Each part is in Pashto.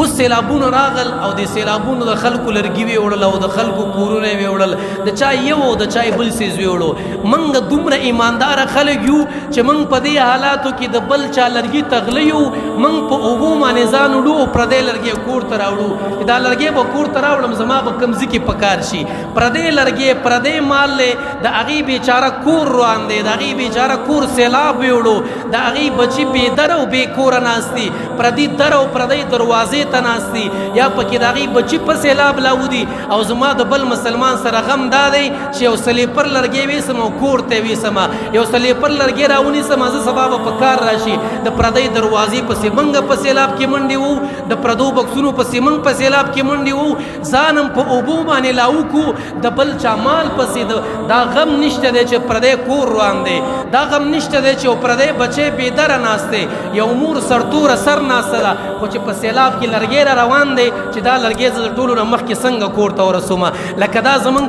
اوس سیلابونه راغل او د سیلابونو د خلکو لرګي ویوړل او د خلکو کورونه ویوړل د چا یو او د چا بل سیز ویوړو منګ دومره ایماندار خلک یو چې منګ په دې حالاتو کې د بل چا لرګي تغلیو منګ په اوبو باندې ځان وړو پردې لرګي کور ته راوړو دا لرګي به کور ته راوړم زما به کمزې کې پکار شي پردې لرګي پردې مال له د هغې بیچاره کور روان دی د هغې بیچاره کور سیلاب ویوړو د هغې بچي بې در او بې کوره ناست دي پردي در او پردۍ دروازې ته ناست دي یا پکې د هغې بچي په سیلاب لاودي او زما د بل مسلمان سره غم دا دی چې یو سلیپر لرګی ویسم او کور ته ویسم یو سلیپر لرګی راونیسم زه سبا به په کار راشي د پردۍ دروازې پسې موږ په سیلاب کې منډې وو د پردو بکسونو پسې موږ په سیلاب کې منډې وو ځان هم په اوبو باندې لاوکو د بل چا مال پسې دا غم نشته دی چې پردی کور روان دی دا غم نشته دی چې پردی بچی بې دره ناست دی یو مور سرتوره سر ناسته ده خو چې په سیلاب کې لرګی را روان دی چې دا لرګی زه د ټولو نه مخکې څنګه کور ته ورسوم لکه دا زموږ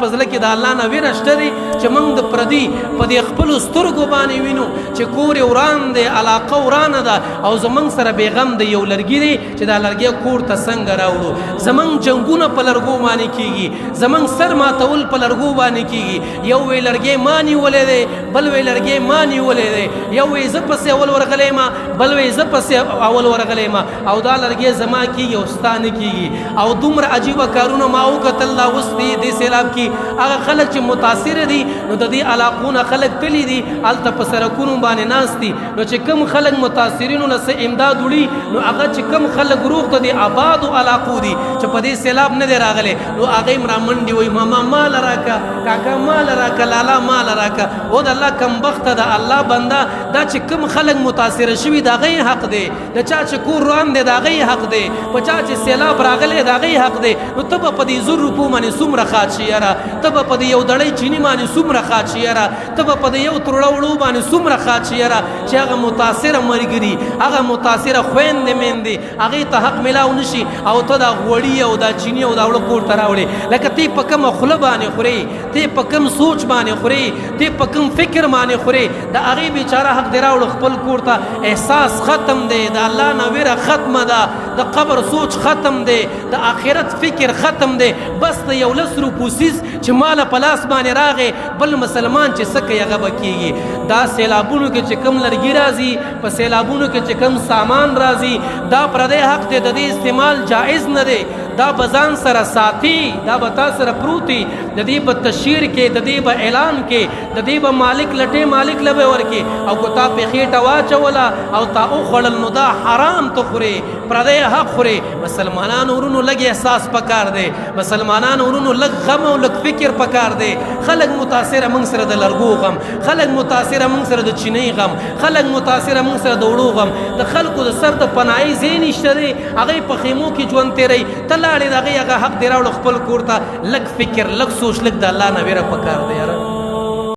په زړه کې د الله نه ویره شته دی چې موږ د پردي په دې خپلو سترګو باندې وینو چې کور یې وران دی علاقه ورانه ده او زموږ سره بېغم دی یو لرګي دی چې دا لرګی کور ته څنګه راوړو زموږ جنګونه په لرګو باندې کېږي زموږ سر ماتول په لرګو باندې کېږي یو وی لرګی ما نیولی دی بل وی لرګی ما نیولی دی یو وی زه پسې اول ورغلی ما بل وی زه پسې اول ورغلی ما او دا لرګی زما کېږي او ستا نه کېږي او دومره عجیبه کارونه ما وکتل دا اوس دې سیلاب کې هغه خلک چې متاثره دي نو د دې علاقو نه خلک تللي دي هلته په سړکونو باندې ناست دي نو چې کوم خلک متاثرینو نه څه امداد وړي نو هغه چې کوم خلک روغ ته د آبادو علاقو دي چې په دې سیلاب نه دی راغلی نو هغه هم رامنډي وایي ماما مال راکه کاکا مال راکه لالا مال راکه او د الله کمبخته د الله بنده دا چې کوم خلک متاثره شوي د هغې حق دی د چا چې کور روان دی د هغې حق دی په چا چې سیلاب راغلی د هغې حق دی نو ته به په دې 100 روپو باندې څومره خاط شي یاره ته به په دې یو دړۍ چیني باندې څومره خاط شي یاره ته به په دې یو تروړه وړو باندې څومره خاط شي یاره چې هغه متاثره ملګري هغه متاثره خویندې میندې هغې ته حق میلاو نه شي او ته دا غوړي او دا چیني او دا وړه کور ته راوړې لکه تی په کومه خوله باندې خورې تی په کوم سوچ باندې خورې تی په کوم فکر باندې خورې د هغې بیچاره حق دې راوړو خپل کور ته احساس ختم دی د الله نه ویره ختمه ده د قبر سوچ ختم دی د آخرت فکر ختم دی بس د یو 10 روپو څیز چې ماله په لاس باندې راغی بل مسلمان چې څه کوي هغه به کېږي دا سیلابونو کې چې کم لرګي راځي په سیلابونو کې چې کم سامان راځي دا پردی حق دی د دې استعمال جایز نه دی دا به ځان سره ساتي دا به تا سره پروتي د دې به تشهیر کې د دې به اعلان کې د دې به مالک لټې مالک له به ورکې او که تا پې خېټه واچوله او تا وخوړل نو دا حرام ته خورې پردی حق خورې مسلمانانو ورونو لږ احساس پکار دی مسلمانانو ورونو لږ غم او لږ فکر پکار دی خلک متاثره موږ سره د لرګو غم خلک متاثره موږ سره د چینۍ غم خلک متاثره موږ سره د وړو غم د خلکو د سر د پناهي ځای نشته دی هغې په خیمو کې ژوند تېروي ته لاړې د هغې هغه حق دې راوړو خپل کور ته لږ فکر لږ سوچ لږ د الله نه ویره پکار دی یاره